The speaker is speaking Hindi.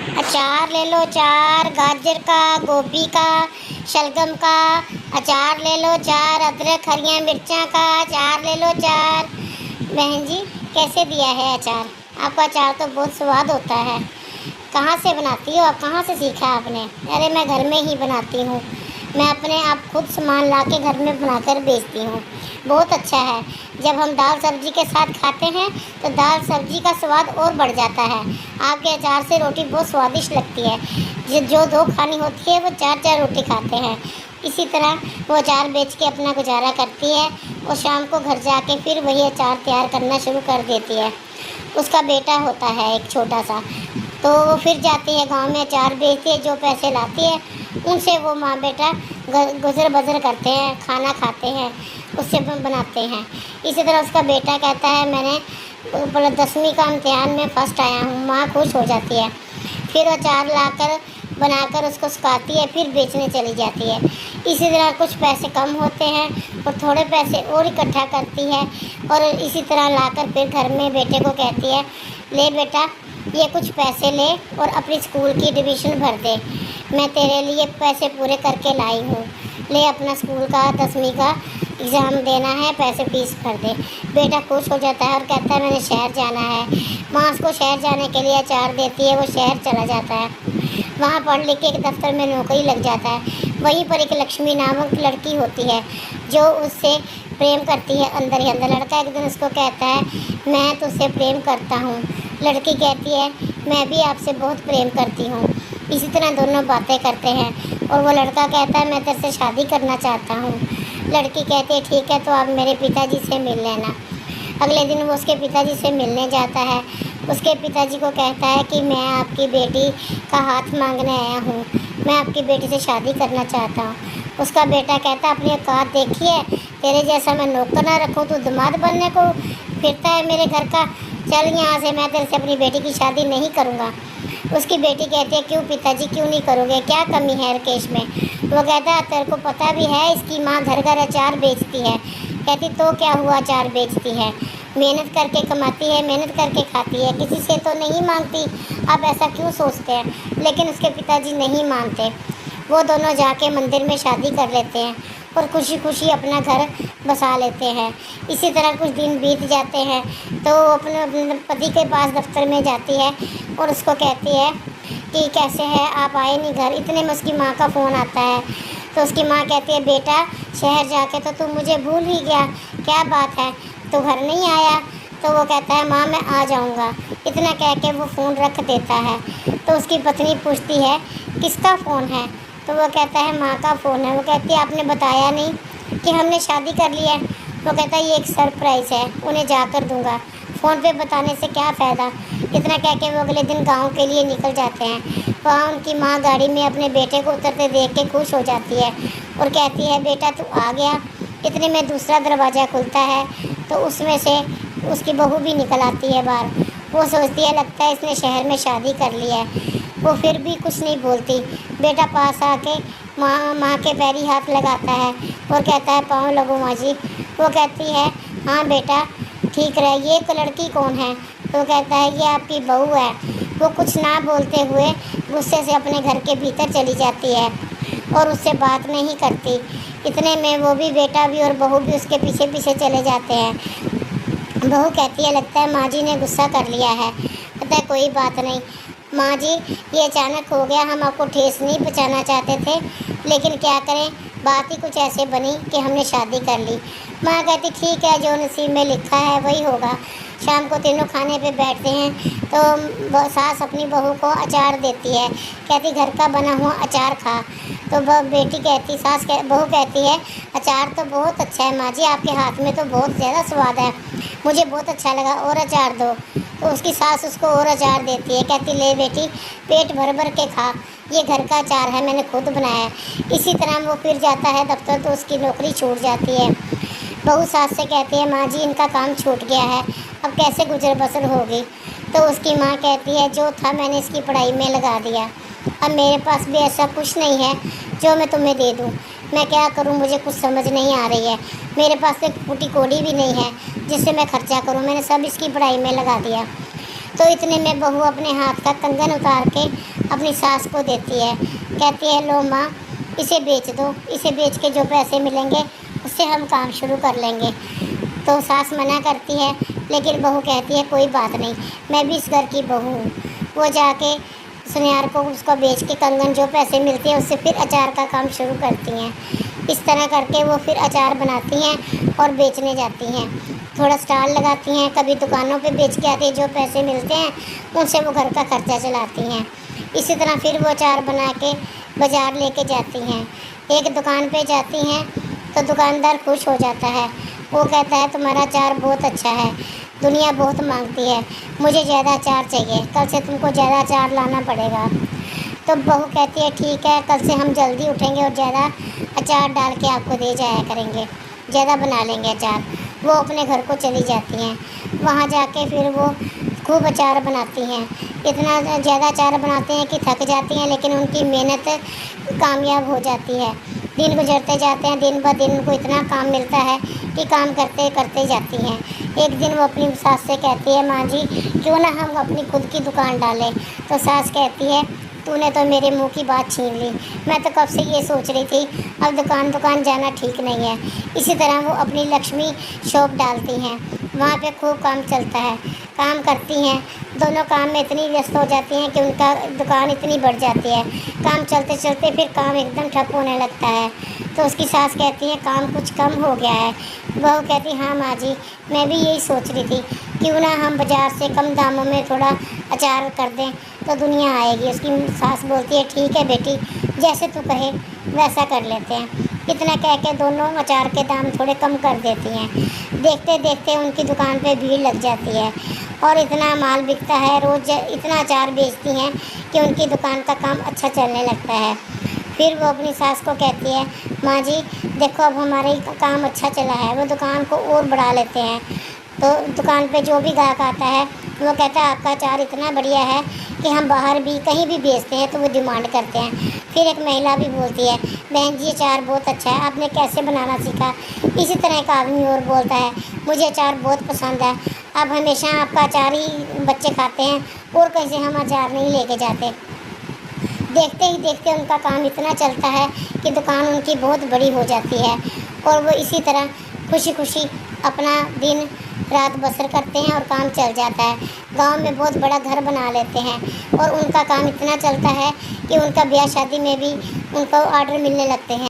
अचार ले लो चार, गाजर का, गोभी का, शलगम का। अचार ले लो चार, अदरक हरिया मिर्चा का अचार ले लो चार। बहन जी, कैसे दिया है अचार? आपका अचार तो बहुत स्वाद होता है। कहाँ से बनाती हो आप? कहाँ से सीखा आपने? अरे मैं घर में ही बनाती हूँ। मैं अपने आप खुद सामान ला के घर में बनाकर बेचती हूँ। बहुत अच्छा है। जब हम दाल सब्जी के साथ खाते हैं तो दाल सब्जी का स्वाद और बढ़ जाता है। आपके अचार से रोटी बहुत स्वादिष्ट लगती है। जो दो खानी होती है वो चार चार रोटी खाते हैं। इसी तरह वो अचार बेच के अपना गुजारा करती है और शाम को घर जाके फिर वही अचार तैयार करना शुरू कर देती है। उसका बेटा होता है एक छोटा सा, तो वो फिर जाती है गांव में अचार बेचती है। जो पैसे लाती है उनसे वो माँ बेटा गुजर बसर करते हैं, खाना खाते हैं, उससे बनाते हैं। इसी तरह उसका बेटा कहता है मैंने 10वीं का इम्तिहान में फ़र्स्ट आया हूँ। माँ खुश हो जाती है। फिर अचार लाकर बनाकर उसको सुखाती है, फिर बेचने चली जाती है। इसी तरह कुछ पैसे कम होते हैं और थोड़े पैसे और इकट्ठा करती है और इसी तरह लाकर फिर घर में बेटे को कहती है, ले बेटा ये कुछ पैसे ले और अपनी स्कूल की एडमिशन भर दे। मैं तेरे लिए पैसे पूरे करके लाई हूँ। ले अपना स्कूल का 10वीं का एग्ज़ाम देना है, पैसे फीस भर दे। बेटा खुश हो जाता है और कहता है मैंने शहर जाना है। माँ उसको शहर जाने के लिए अचार देती है। वो शहर चला जाता है। वहाँ पढ़ लिख के एक दफ्तर में नौकरी लग जाता है। वहीं पर एक लक्ष्मी नामक लड़की होती है जो उससे प्रेम करती है अंदर ही अंदर। लड़का एक दिन उसको कहता है मैं तुझसे प्रेम करता हूँ। लड़की कहती है मैं भी आपसे बहुत प्रेम करती हूँ। इसी तरह दोनों बातें करते हैं और वो लड़का कहता है मैं तेरे से शादी करना चाहता हूँ। लड़की कहती है ठीक है, तो आप मेरे पिताजी से मिल लेना। अगले दिन वो उसके पिताजी से मिलने जाता है। उसके पिताजी को कहता है कि मैं आपकी बेटी का हाथ मांगने आया हूँ। मैं आपकी बेटी से शादी करना चाहता हूँ। उसका बेटा कहता है अपनी औकात देखिए, तेरे जैसा मैं नौकर ना रखूँ, तो दामाद बनने को फिरता है मेरे घर का। चल यहाँ से, मैं तेरे से अपनी बेटी की शादी नहीं करूँगा। उसकी बेटी कहती है क्यों पिताजी, क्यों नहीं करोगे? क्या कमी है राकेश में? वो कहता है तेरे को पता भी है इसकी माँ घर घर अचार बेचती है। कहती तो क्या हुआ, अचार बेचती है, मेहनत करके कमाती है, मेहनत करके खाती है, किसी से तो नहीं मांगती। आप ऐसा क्यों सोचते हैं? लेकिन उसके पिताजी नहीं मानते। वो दोनों जाके मंदिर में शादी कर लेते हैं और खुशी खुशी अपना घर बसा लेते हैं। इसी तरह कुछ दिन बीत जाते हैं तो वो अपने पति के पास दफ्तर में जाती है और उसको कहती है कि कैसे है, आप आए नहीं घर। इतने में उसकी माँ का फ़ोन आता है। तो उसकी माँ कहती है बेटा शहर जाके तो तू मुझे भूल ही गया, क्या बात है, तो घर नहीं आया? तो वो कहता है माँ मैं आ जाऊँगा। इतना कह के वो फ़ोन रख देता है। तो उसकी पत्नी पूछती है किसका फ़ोन है? तो वो कहता है माँ का फ़ोन है। वो कहती है आपने बताया नहीं कि हमने शादी कर ली है। वो कहता है ये एक सरप्राइज़ है, उन्हें जाकर दूँगा, फ़ोन पे बताने से क्या फ़ायदा। इतना कह के वो अगले दिन गांव के लिए निकल जाते हैं। वहाँ उनकी माँ गाड़ी में अपने बेटे को उतरते देख के खुश हो जाती है और कहती है बेटा तू आ गया। इतने में दूसरा दरवाज़ा खुलता है तो उसमें से उसकी बहू भी निकल आती है बाहर। वो सोचती है लगता है इसने शहर में शादी कर ली है। वो फिर भी कुछ नहीं बोलती। बेटा पास आके माँ के पैरी हाथ लगाता है और कहता है पाँव लगो माँ जी। वो कहती है हाँ बेटा ठीक रहे। ये एक लड़की कौन है? तो कहता है ये आपकी बहू है। वो कुछ ना बोलते हुए गुस्से से अपने घर के भीतर चली जाती है और उससे बात नहीं करती। इतने में वो भी बेटा भी और बहू भी उसके पीछे पीछे चले जाते हैं। बहू कहती है लगता है माँ जी ने गुस्सा कर लिया है। कहता है कोई बात नहीं माँ जी, ये अचानक हो गया, हम आपको ठेस नहीं पहुँचाना चाहते थे, लेकिन क्या करें, बात ही कुछ ऐसे बनी कि हमने शादी कर ली। माँ कहती ठीक है, जो नसीब में लिखा है वही होगा। शाम को तीनों खाने पे बैठते हैं तो सास अपनी बहू को अचार देती है। कहती घर का बना हुआ अचार खा। तो बेटी कहती बहू कहती है अचार तो बहुत अच्छा है माँ जी, आपके हाथ में तो बहुत ज़्यादा स्वाद है, मुझे बहुत अच्छा लगा, और अचार दो। तो उसकी सास उसको और अचार देती है। कहती ले बेटी पेट भर भर के खा, ये घर का अचार है, मैंने खुद बनाया है। इसी तरह वो फिर जाता है दफ्तर तो उसकी नौकरी छूट जाती है। बहू सास से कहती है माँ जी इनका काम छूट गया है, अब कैसे गुजर बसर होगी? तो उसकी माँ कहती है जो था मैंने इसकी पढ़ाई में लगा दिया, अब मेरे पास भी ऐसा कुछ नहीं है जो मैं तुम्हें दे दूँ। मैं क्या करूँ, मुझे कुछ समझ नहीं आ रही है। मेरे पास एक फूटी कौड़ी भी नहीं है जिससे मैं खर्चा करूँ, मैंने सब इसकी पढ़ाई में लगा दिया। तो इतने में बहू अपने हाथ का कंगन उतार के अपनी सास को देती है, कहती है लो माँ, इसे बेच दो, इसे बेच के जो पैसे मिलेंगे उससे हम काम शुरू कर लेंगे। तो सास मना करती है, लेकिन बहू कहती है कोई बात नहीं, मैं भी इस घर की बहू हूँ। वो जाके सुनियार को उसको बेच के कंगन जो पैसे मिलते हैं उससे फिर अचार का काम शुरू करती हैं। इस तरह करके वो फिर अचार बनाती हैं और बेचने जाती हैं। थोड़ा स्टॉल लगाती हैं, कभी दुकानों पे बेच के आती हैं, जो पैसे मिलते हैं उनसे वो घर का खर्चा चलाती हैं। इसी तरह फिर वो अचार बना के बाज़ार लेके जाती हैं। एक दुकान पे जाती हैं तो दुकानदार खुश हो जाता है। वो कहता है तुम्हारा अचार बहुत अच्छा है, दुनिया बहुत मांगती है, मुझे ज़्यादा अचार चाहिए, कल से तुमको ज़्यादा अचार लाना पड़ेगा। तो बहू कहती है ठीक है, कल से हम जल्दी उठेंगे और ज़्यादा अचार डाल के आपको दे जाया करेंगे, ज़्यादा बना लेंगे अचार। वो अपने घर को चली जाती हैं। वहाँ जाके फिर वो खूब अचार बनाती हैं, इतना ज़्यादा अचार बनाते हैं कि थक जाती हैं, लेकिन उनकी मेहनत कामयाब हो जाती है। दिन गुजरते जाते हैं, दिन ब दिन उनको इतना काम मिलता है कि काम करते करते जाती हैं। एक दिन वो अपनी सास से कहती है माँ जी, क्यों ना हम अपनी खुद की दुकान डालें। तो सास कहती है तूने तो मेरे मुंह की बात छीन ली, मैं तो कब से ये सोच रही थी, अब दुकान जाना ठीक नहीं है। इसी तरह वो अपनी लक्ष्मी शॉप डालती हैं। वहाँ पे खूब काम चलता है, काम करती हैं, दोनों काम में इतनी व्यस्त हो जाती हैं कि उनका दुकान इतनी बढ़ जाती है। काम चलते चलते फिर काम एकदम ठप होने लगता है। तो उसकी सास कहती है काम कुछ कम हो गया है। बहू कहती हाँ माँ जी, मैं भी यही सोच रही थी, क्यों ना हम बाज़ार से कम दामों में थोड़ा अचार कर दें तो दुनिया आएगी। उसकी सास बोलती है ठीक है बेटी, जैसे तू कहे वैसा कर लेते हैं। इतना कह के दोनों अचार के दाम थोड़े कम कर देती हैं। देखते देखते उनकी दुकान पे भीड़ लग जाती है और इतना माल बिकता है, रोज़ इतना अचार बेचती हैं कि उनकी दुकान का काम अच्छा चलने लगता है। फिर वो अपनी सास को कहती है माँ जी देखो, अब हमारे काम अच्छा चला है, वो दुकान को और बढ़ा लेते हैं। तो दुकान पे जो भी ग्राहक आता है वो कहता है आपका अचार इतना बढ़िया है कि हम बाहर भी कहीं भी बेचते हैं तो वो डिमांड करते हैं। फिर एक महिला भी बोलती है बहन जी अचार बहुत अच्छा है, आपने कैसे बनाना सीखा। इसी तरह एक आदमी और बोलता है मुझे अचार बहुत पसंद है, अब हमेशा आपका अचार ही बच्चे खाते हैं और कहीं से हम अचार नहीं लेके जाते। देखते ही देखते उनका काम इतना चलता है कि दुकान उनकी बहुत बड़ी हो जाती है और वो इसी तरह खुशी खुशी अपना दिन रात बसर करते हैं और काम चल जाता है। गांव में बहुत बड़ा घर बना लेते हैं और उनका काम इतना चलता है कि उनका ब्याह शादी में भी उनको ऑर्डर मिलने लगते हैं।